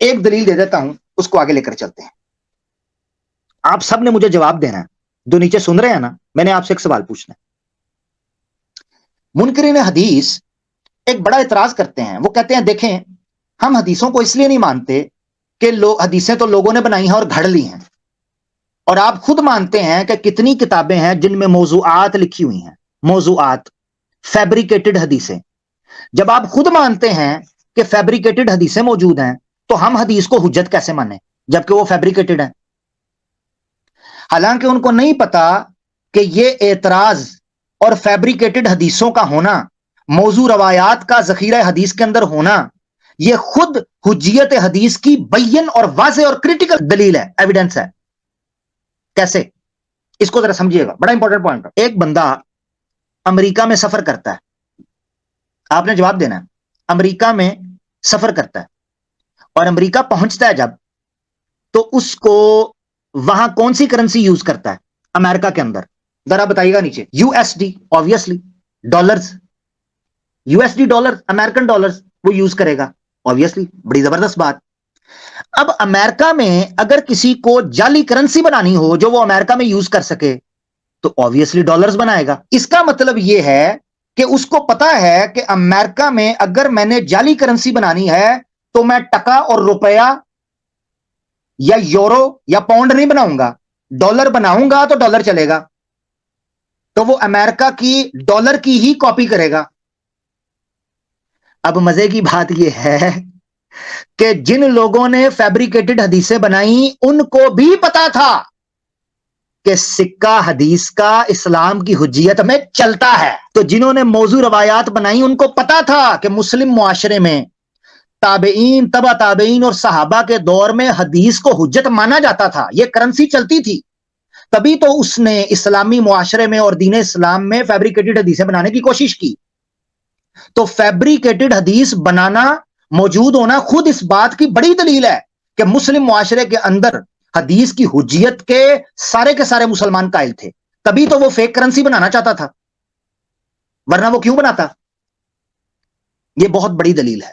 ایک دلیل دے دیتا ہوں، اس کو آگے لے کر چلتے ہیں. آپ سب نے مجھے جواب دینا ہے، جو نیچے سن رہے ہیں نا. میں نے آپ سے ایک سوال پوچھنا ہے. منکرین حدیث ایک بڑا اعتراض کرتے ہیں. وہ کہتے ہیں دیکھیں ہم حدیثوں کو اس لیے نہیں مانتے کہ حدیثیں تو لوگوں نے بنائی ہیں اور گھڑ لی ہیں، اور آپ خود مانتے ہیں کہ کتنی کتابیں ہیں جن میں موضوعات لکھی ہوئی ہیں، موضوعات، فیبریکیٹڈ حدیثیں. جب آپ خود مانتے ہیں کہ فیبریکیٹڈ حدیثیں موجود ہیں تو ہم حدیث کو حجت کیسے مانیں جبکہ وہ فیبریکیٹڈ ہیں؟ حالانکہ ان کو نہیں پتا کہ یہ اعتراض اور فیبریکیٹڈ حدیثوں کا ہونا، موضوع روایات کا ذخیرہ حدیث کے اندر ہونا، یہ خود حجیت حدیث کی بین اور واضح اور کریٹیکل دلیل ہے، ایویڈنس ہے. کیسے؟ اس کو ذرا سمجھیے گا، بڑا امپورٹنٹ پوائنٹ. ایک بندہ امریکہ میں سفر کرتا ہے، آپ نے جواب دینا ہے. امریکہ میں سفر کرتا ہے اور امریکہ پہنچتا ہے جب، تو اس کو وہاں کون سی کرنسی یوز کرتا ہے امریکہ کے اندر؟ ذرا بتائیے گا نیچے. U S D, obviously. Dollars, U S D dollar, American dollars وہ یوز کرے گا، آبویسلی. بڑی زبردست بات. اب امریکہ میں اگر کسی کو جعلی کرنسی بنانی ہو جو وہ امریکہ میں یوز کر سکے تو آبویسلی ڈالرز بنائے گا. اس کا مطلب یہ ہے کہ اس کو پتا ہے کہ امریکہ میں اگر میں نے جعلی کرنسی بنانی ہے تو میں ٹکا اور روپیہ یا یورو یا پاؤنڈ نہیں بناؤں گا، ڈالر بناؤں گا تو ڈالر چلے گا. تو وہ امریکہ کی ڈالر کی ہی کاپی کرے گا. اب مزے کی بات یہ ہے کہ جن لوگوں نے فیبریکیٹڈ حدیثیں بنائی ان کو بھی پتا تھا کہ سکہ حدیث کا اسلام کی حجیت میں چلتا ہے. تو جنہوں نے موضوع روایات بنائی ان کو پتا تھا کہ مسلم معاشرے میں تابعین، تبع تابعین اور صحابہ کے دور میں حدیث کو حجت مانا جاتا تھا، یہ کرنسی چلتی تھی. تبھی تو اس نے اسلامی معاشرے میں اور دین اسلام میں فیبریکیٹڈ حدیثیں بنانے کی کوشش کی. تو فیبریکیٹڈ حدیث بنانا، موجود ہونا خود اس بات کی بڑی دلیل ہے کہ مسلم معاشرے کے اندر حدیث کی حجیت کے سارے مسلمان قائل تھے. تبھی تو وہ فیک کرنسی بنانا چاہتا تھا، ورنہ وہ کیوں بناتا؟ یہ بہت بڑی دلیل ہے.